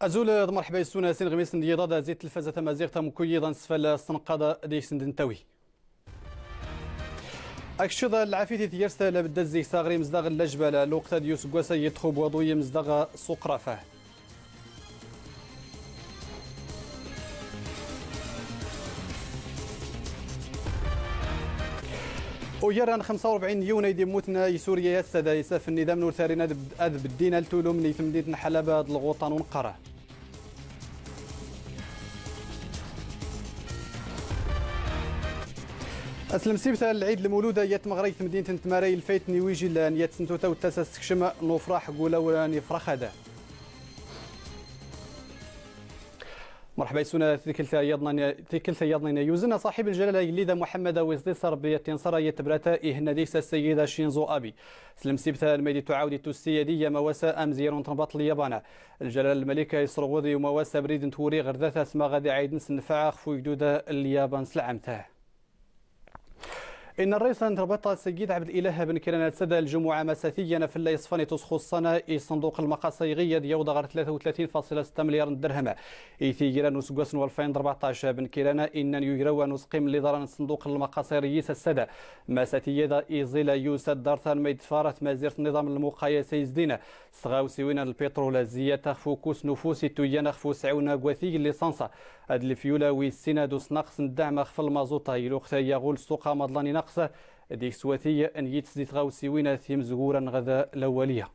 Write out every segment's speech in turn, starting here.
أزول مرحبا يسونا سين غميس نديضا زيت الفازة مازيغتا مكيضا سفل السنقاضة ديك سندنتاوي أكشذا العافيتي تيرستا لبدا زي صاغري مزداغ اللجبة الوقت ديوس قواسا يتخوب وضوي مزداغ سوق رافاه ويران 45 يونيو يدي موتنا سوريا يسدا يساف النظام نور ثارينا أذب الدين التولو من ثمديت حلبة الغوطان ونقرة أسلم سيبتا العيد المولودة يتمغري مدينة تماري الفايت نيويجي لان يتسنتوتا والتاسس كشمة نوفراح قولا ولان يفرخ هذا مرحبا يسونا ثيكلتا يضنا يوزنا صاحب الجلاله يليدا محمد ويزدي صربيه تنصر يتبراتا إهنا ديس السيده شينزو ابي سلم سيبتا الميدي تعاودي توسيديه مواسا ام زيرون تنبط اليابان الجلاله الملكه يسرغوذي ومواسا بريد توري غرداثا اسما غادي عيد نسنفع خفو جدوده اليابان سلعمته إن الرئيس ربط السيد عبد الإله بن كيران سدى الجمعة مساثيا في اللي يصفاني تسخصنا صندوق المقاصيغية ديوض 33.6 مليار درهم إيثي جيران سقوسن والفين 14 بن كيران إن يجروا نسقيم لدران صندوق المقاصيرية السدى مساثية إيزيل يوسد دارثان ميد فارت مازيرت نظام المقايسة يزدين استغاوسيوين البترول زيادة فوكوس نفوسي تويانا خفوس عونا قوثي الليسانسا هاد الفيولا ويسينادوس نقص الدعم خف المازوطة يلوختا يغول سوقا مضلاني نقص ديك سواتية أن يتسديت غاوسيوين ثيم زغورا غدا الأولية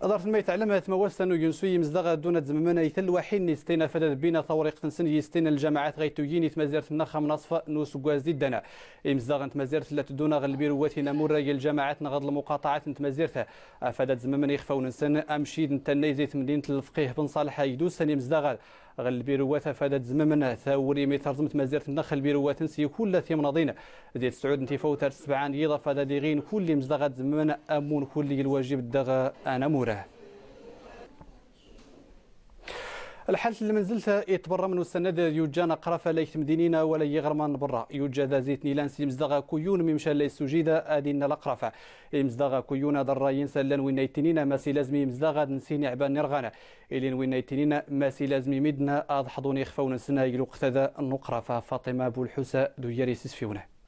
أدارة الميت علمت مواسن ينسوي مزدغة دون زممنا يثل وحين يستينا فدد بينا ثوريق تنسن يستينا الجماعات غيتويين تمازيرت النخم نصف نوس قواز دنا مزدغة تمازيرت لا تدون غلبير واتنا مرة الجماعات نغض المقاطعات تمازيرتها فدد زممنا يخفون نسن أمشيد نتنيزيت مدينة الفقيه بن صالح يدوسني مزدغة غالبيروات فادت زممنا ثوري مترزمت مازيرت النخل بيروات نسي كل ثيم ناضينا زيت سعود انتي فوتر سبعان يضا فاداديغين كل مزدغت زممنا امون كل الواجب الدغا انا موره الحل المنزل يتبرى من السند يوجانا قرافة ليث مدينينا ولا يغرمان برا يوجا ذا زيت نيلان مزدغا كيون ممشى ليس سجيدا ادينا القرافة مزدغا كيون دراين سلان وينيتنينا ماسي لازمي مزدغا نسيني عبان نرغانا الين وينيتنينا ماسي لازمي مدنا اضحضوني خفون سنا يلوق ذا النقرافة فاطمة ابو الحسا دوياري سيسفيونه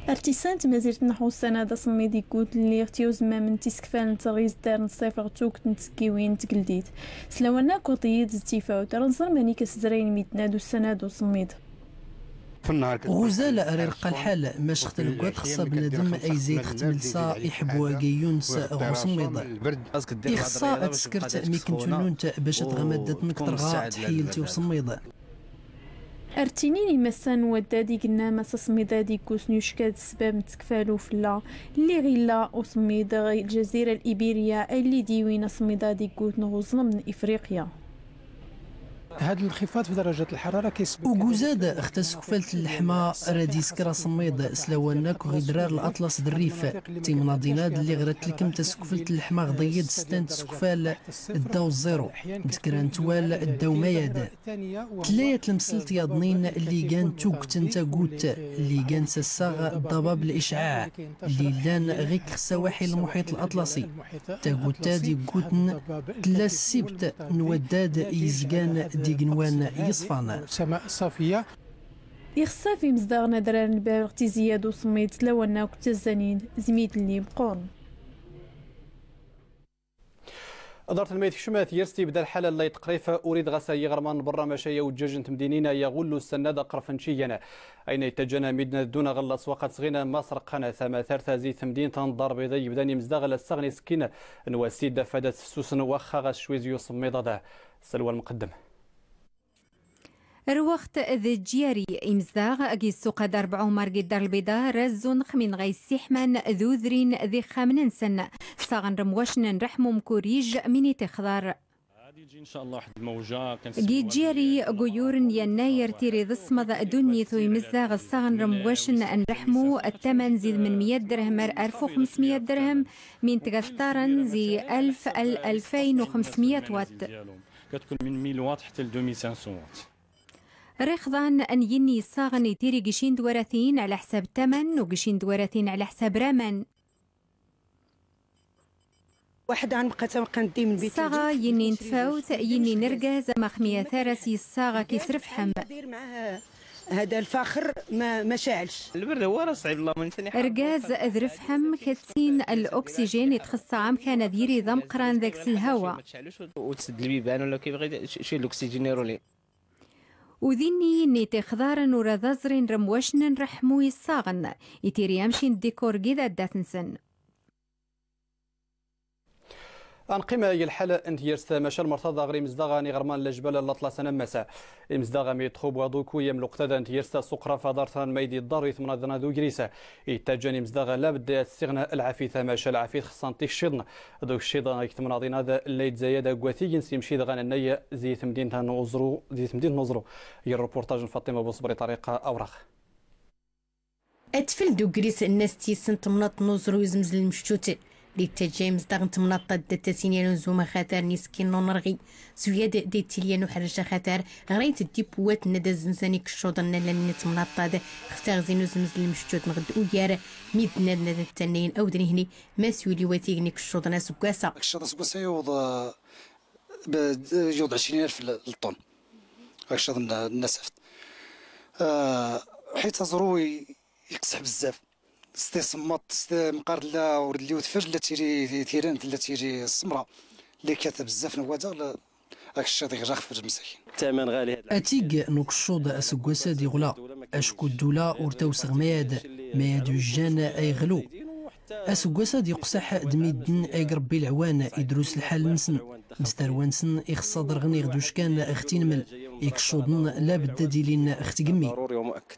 ارتسانت مازيرت نحو السنة دا صميدي كوت اللي اختيوز ما من تسكفان تغيز دار نصيف غتوك تنتسكيوين تقلديت سلوانا كوطيد زتيفاو ترنصر ماني كسزرين ميتنادو السنة دو صميد غزال أريرق الحال ماش ختلقات خصا بنادم أي زيت ختملسا يحبوا كيونس غصميض إخصا تسكرت ميكنتونون باش تغمدت نكترغا تحيلتي وصميض ارتينيني مسان ودادي قلنا مسا صميدادي كوس نيوشكاد سباب نتكفالو فلا اللي غيلا وصميد الجزيرة الإيبيرية اللي ديوين صميدادي كوت نغوزنا من إفريقيا هذا الانخفاض في درجة الحرارة كيسبب وجوزاد اختص كفالة اللحمة راديس كرا صميد سلاواناك وغدرار الأطلس دريف تيم ناضيناد اللي غرات لكم تسكفلة اللحمة غضيد ستان تسكفال الداو الزيرو تكران توال الداو مياد تلاية المسلط ياضنين اللي كان توكتن تاقوت اللي كان سساغ الضباب الإشعاع اللي لان غيك السواحل المحيط الأطلسي تاقوت تادي قوتن تلا السبت نوداد يزقان ديقنوان يصفانا سماء صافية يخصا في مصداغنا دران البارغ تزيادو صميت تلاوانا كتزانين زميت اللي بقون إدارة الميت كشمات يرستي بدا الحالة اللي تقريفة أريد غسا يغرمان برا مشايا وجاجنت مدينينا يغلو السنادة قرفنشينا أين يتجنا مدنا دون غلا سواقات صغينا مصر قنا ثما ثارثة زيت مدينة ضرب يضي بداني مزداغل السغني سكينة نواسيد فادت سوسن وخا غاس شويزيو صميضة سلوى المقدم الوقت ذي جياري إمزاغ أجي السوق دار بعمر قدار البيضاء رزون خمين غي السحمان ذو ذرين ذي خامن سنة صاغن رمواشن رحمو مكوريج مني تخضار ان شاء الله واحد الموجه جيري غيور يناير تيري ضصمد دنيا ثوي مزاغ الصاغن رمواشن نرحمو الثمن زيد من 100 درهم 1500 درهم من تغثارن زي 1000 2500 واط كتكون من 1000 واط حتى ل 2500 واط ريخضان أن يني صاغن يتيري قشين دوارثين على حساب تمن وقشين دوارثين على حساب رمن واحد غنبقى ندي من بيت الصاغة يني نتفاوت يني نرقى زعما خمية ثارسي الصاغة كيسرف حم دير معاه هذا الفاخر ما شاعلش البرد هو راه صعيب الله من ثاني رقاز ذرف حم كتسين الاكسجين يتخص عام كان ديري ضم قران ذاك الهواء ما تشعلوش وتسد البيبان ولا كيبغي شي الاكسجين يرولي وذيني نيتي خضارا ورا ذازرين رمواشن نرحمو يصاغن يتيري يمشي الديكور كذا داتنسن أنقمة الحالة أنت يرست مشال مرتضى غري مزدغاني غرمان لجبل الأطلس مساء مزدغا ميتخوب وضوكو يملق تدا أنت يرست سقرا فدارتان ميدي الدار يثمنا ذنا ذو جريسة يتجاني مزدغا لابد استغناء العفيثة مشال عفيث خصانتي الشيضن ذوك الشيضن يكتمنا ذنا ذا اللي تزايد قواتي سيمشي دغان النية زيت مدينة نوزرو زيت مدينة نوزرو هي الروبورتاج فاطمة بوصبري طريقة أوراق أتفل دو جريس الناس تيسن تمناط نوزرو يزمز المشتوت دي تجيمز داغن تمناط دتاسينيان زوما خاطر نيسكين نونرغي سوياد دي تيليانو حرجة خاطر غريت الديبوات ندى زنزاني كشوضن لان تمناط داد اختار زينو زمز المشتوت نغد ويار ميد ندى التنين او دنيهني ما سويلي واتيغني كشوضن سكواسا كشوضن سكواسا يوض 20,000 للطن كشوضن النسفت حيت زروي يكسح بزاف استثمط مقارله وردلي وتفر لا تيري تيران لا تيري السمراء اللي كاتب بزاف نوادا هاك الشاطئ غير في المساكين الثمن غالي هذا اتيك نوكشوض اسكواسا دي غلا اشكو الدوله ورتاو سغمياد مياد الجان اي غلو اسكواسا دي قصح دميدن اي ربي العوان يدروس الحال نسن مستروانسن يخص درغني غدوش كان اختين مل يكشوضن لا بد ديلين اختقمي ضروري ومؤكد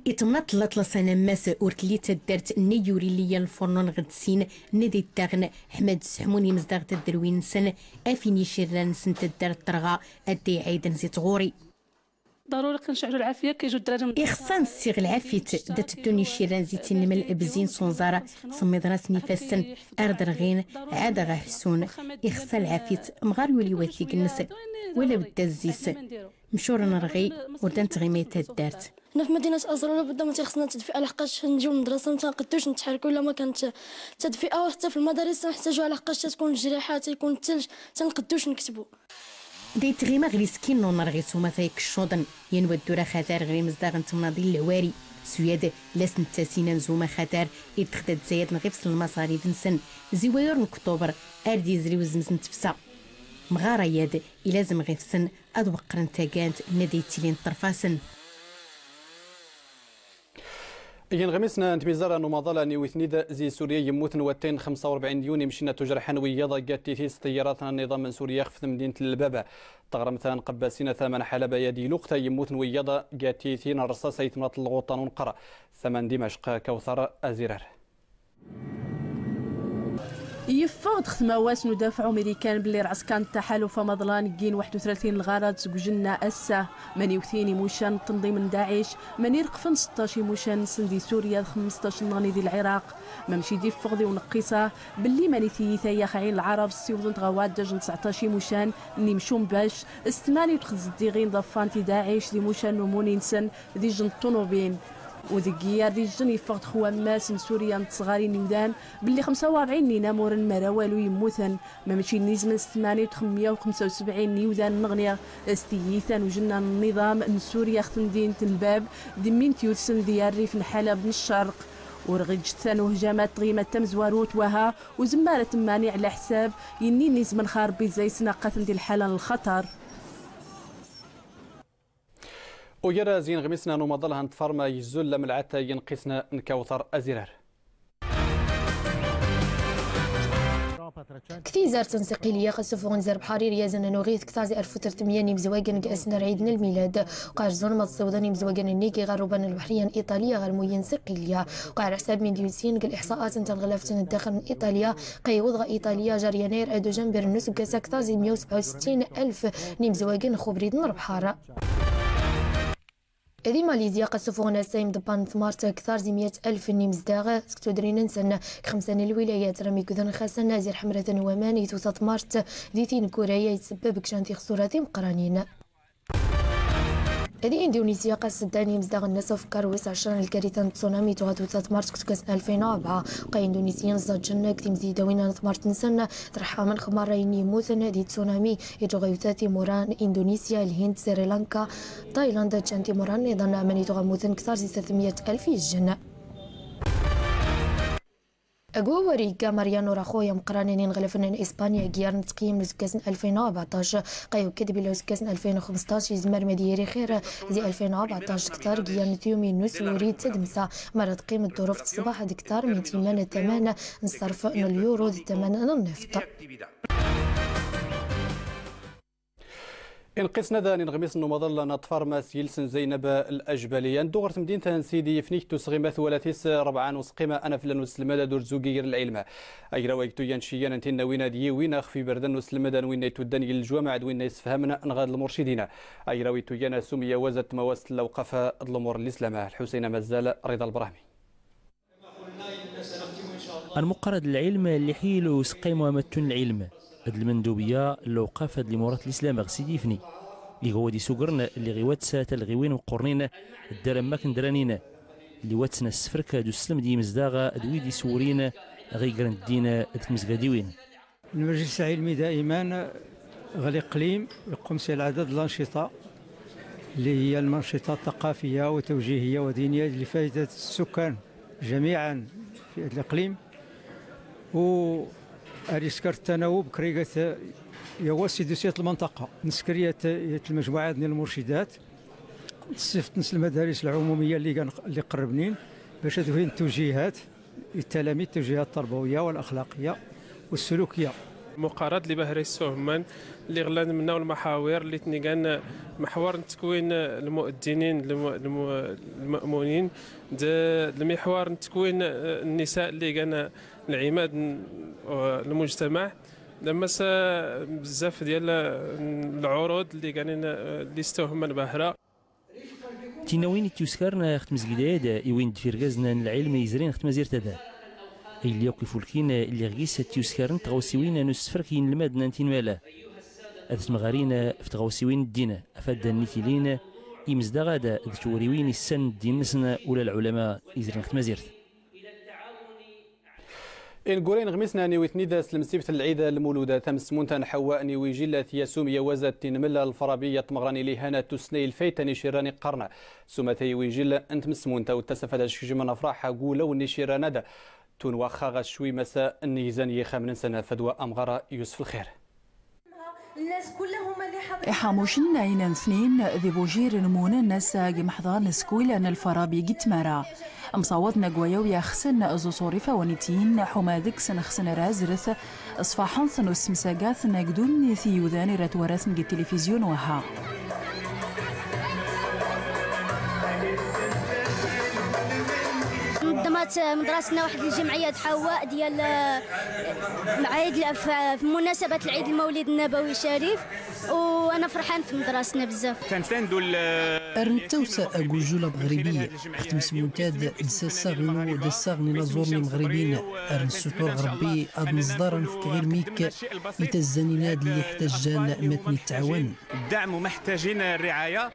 يتمنط لطلس انا ماس اورتلي تدرت نيوري ليا الفرنون غدسين ندي التاغن حماد السحموني مزداغ تدروين سن افيني شيران سن تدار الطرغا ادي عيدا زيت غوري ضروري كنشعلوا العافيه كيجوا الدراري إخصان السيغ العافيت دات الدوني شيران زيت نمل بزين صنزارة سميد راس نفسن أردرغين عاد غا حسون إخصان العافيت مغار يولي واثيق النس ولا بدا الزيس مشور نرغي ودان تغيميت الدارت هنا في مدينه ازرو بدا ما تيخصنا تدفئه لحقاش نجيو للمدرسه ما تنقدوش نتحركوا الا ما كانت تدفئه وحتى في المدارس نحتاجوها لحقاش تكون الجراحات يكون الثلج تنقدوش نكتبوا ديت غيما غري سكين نونرغي سوما فايك الشوضن ينود دورا خاطر غري مزداغن تمناضي العواري سوياد لاس نتاسينا نزوما خاطر يتخدد زايد نغيفس المصاريف نسن زواير من اكتوبر اردي زري وزمز نتفسا مغارا ياد لازم غيفسن ادوقرن تاكانت نديتيلين طرفاسن إين غمسنا أنت بزارة نماضلة نيوثنيدا زي سوريا يموت نواتين 45 يوني مشينا تجرحان وياضا قاتي تيس طياراتنا النظام من سوريا خفت مدينة البابا تغرمتان قباسين ثمن حلبة يدي لقطة يموت وياضا قاتي تين الرصاصة يتمنط الغوطان ونقرأ ثمن دمشق كوثر أزرار يفقد خدمات ندافع امريكان باللي رعس كان التحالف مظلان كين 31 الغرض سجلنا اسا من يوثيني موشان تنظيم داعش من يرقفن 16 موشان سندي سوريا 15 نغني دي العراق ممشي دي فقدي ونقيصه باللي ماني ثيثا خاين العرب سيوضن غواد دجن 19 موشان اللي مشوم باش استماني تخز ديغين ضفانتي داعش دي موشان نموني نسن دي جن طنوبين وذكيا دي الجن يفقد خواماس من سوريا نتصغاري نيودان باللي 45 نينا مورن مراوالو يموثن ماشي نيزمن 875 نيودان نغنيا استييثان وجنا النظام من سوريا ختندين الباب دمين تيوسن ديال ريف الحلب من الشرق ورغي جثان وهجامات غيمة تمزواروت وها وزمارة مانع على حساب يني نيزمن خاربي زي سناقة ديال الحالة الخطر ويرى زين غمسنا نمضلها نتفرما يزول لملعتا ينقسنا نكوثر أزرار كتيزار تنسيقيلية قصفون زرب حرير يازن نوغيث كتازي 1300 مزواجن كأسنا عيدنا الميلاد وقاع زون متصوداني مزواجن النيكي غروبان البحرية إيطاليا غير موين سقيلية وقاع حساب من ديوسين الإحصاءات انت الغلافتن الداخل من إيطاليا قي وضع إيطاليا جار يناير أدو جنبر النسب كاسا كتازي 167 ألف نمزواجن خبريد نرب حارة هذه ماليزيا قصفونا سايم دبان ثمارت كثار زي 100,000 نمزداغ سكتو درينا نسن خمسان الولايات رمي كذن خاصة نازر حمرة وماني توثا ثمارت ديتين كوريا يتسبب كشانتي خسورات مقرانين هذه اندونيسيا قاصد داني مزداغ الناس في كارويس عشان الكارثه تسونامي تغادو 3 مارس كاس 2004 وقا اندونيسيا نزاد جنة كتيم زيدا وين نطمار تنسن ترحى من خمارين يموت نادي تسونامي يتغيوتاتي موران اندونيسيا الهند سريلانكا تايلاند جانتي موران ايضا من يتغموتن كثار زي 300 الف الجنة. أقوى وريقا ماريانو راخويا مقرانين غلفن إسبانيا جيارن تقييم لسكاس 2014 قايو كدب له سكاس 2015 زمر مديري خير زي 2014 كتار جيارن تيومي نوس وريد تدمسا مرة تقييم الظروف الصباح دكتار من تيمان 8 نصرف اليورو 8 النفط. إن قسنا ذا نغمس النمضل نطفر ماس يلسن زينب الأجبالية ندوغرت مدينة سيدي فنيك تسغيمة ولاتيس 4 وسقيمة أنا فلان وسلمة دور زوجير العلم أجرا ويكتو ينشيان أنتنا وين دي وين أخفي بردن وسلمة وين يتودن الجوامع وين يسفهمنا نغاد المرشدين أجرا ويكتو ينا سمية وزت مواسل لوقف الأمور الإسلام الحسين مازال رضا البراهمي. المقرد العلم اللي حيلو سقيم ومتن العلم هاد المندوبيه اللي وقف هاد لمورات الاسلام غسيدي فني اللي هو دي سوقرنا اللي غيوات سات الغيوين وقرنين الدرم ما كندرانين اللي واتنا السفركه دو السلم دي مزداغه دوي دي سورين غيقرن الدين مزقاديوين. المجلس العلمي دائما غلي اقليم يقوم سي العدد الانشطه اللي هي الانشطه الثقافيه وتوجيهيه ودينيه لفائده السكان جميعا في هذا الاقليم و أريسكر التناوب كريغة يواسي دوسية المنطقة نسكرية المجموعات ديال المرشدات صيفط نس المدارس العمومية اللي قربنين باش تفين التوجيهات التلاميذ التوجيهات التربوية والأخلاقية والسلوكية. مقارنة لبهري السهمان اللي غلان منا المحاور اللي تنيقان محور تكوين المؤذنين المأمونين المحور تكوين النساء اللي كان العماد المجتمع لما بزاف ديال العروض اللي كانين اللي استوهم البهره تيناوين تيوسكرنا خت مزقيداد يوين دفيرغازنا العلم يزرين خت مزير تدا اللي يوقف الكين اللي غيس تيوسكرن تغوسيوين نسفركين المادنا نتين مالا اذ مغارينا في تغوسيوين الدين افاد النيتيلين يمزدغادا توريوين السن الدين نسنا ولا العلماء يزرين خت مزيرت. إن قولين غمسنا نيويتني داس المسيبت العيدة المولودة تمس مونتان حواء نيوي جلة ياسومية وزات تنملا الفرابية مغراني لهانا تسني الفيتاني شيراني قرنا سومتي ويجلة أنت مسمونتا وتسفد الشجمنا فرحة قولة ونشيرانا دا تون واخا شوي مساء النيزان يخامن سنة فدوى أمغرة يوسف الخير. الناس كلهم اللي حاموشن عينان اثنين ذي بوجير نمونا الناس محضان نسكويل أن الفرابي جتمارا مصوتنا قويا خسن زو صورفة ونتين حمادك سنخسن رازرث اصفاحان ثنو السمساقات نقدون ثي وذاني راتوارث من التلفزيون وها نظمت مدرستنا واحد الجمعيه حواء ديال العيد في مناسبه العيد المولد النبوي الشريف وانا فرحان في مدرستنا بزاف. تنفندوا ارنتوسا اكوجولا مغربيه ختمس ممتاد دساغنو دساغني نزورني مغربين ارنسوتور غربي ادنصدارن في غير ميك يتزنيناد اللي يحتاجان متني التعاون الدعم ومحتاجين الرعايه.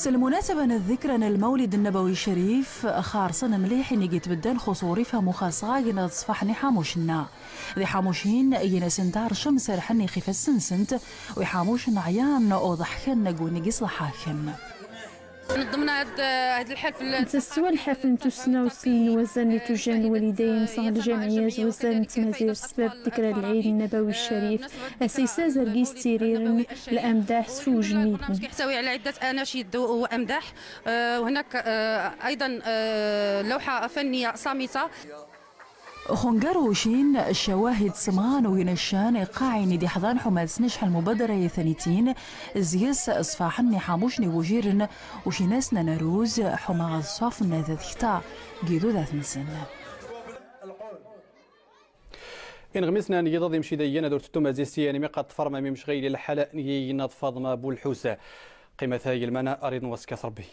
بالمناسبة الذكرى أن المولد النبوي الشريف خارصنا مليح إني جيت بدان خصوري فمخاصة جنا تصفحني حاموشنا ذي حاموشين يناس دار شمس رحني خيف السنسنت ويحاموشن عيان وضحكن نقول قص ضحاكن. نظمنا هذا الحفل تسوى الحفل تسنى وسلين وزن لتوجان الوالدين صار الجمعية وزن تمازير سبب ذكرى العيد النبوي الشريف أسيسا زرقيس تيريرن الأمداح سوج ميتن يحتوي على عدة أناشيد وأمداح وهناك أيضا لوحة فنية صامتة خنقروشين الشواهد سمان وينشان قاعين دي حضان حماد سنشح المبادرة يثنيتين زياس اصفاحني حاموشني وجيرن وشيناسنا نروز حما صافنا ذات خطا قيدو ذات نسن. إن غمسنا نجد مشي دينا دور تتومازيسي أنمي قد فرما مشغيل الحلقة نجي نضفض ما بول حوسة قيمة هاي المنا أريد نوسكاس ربي.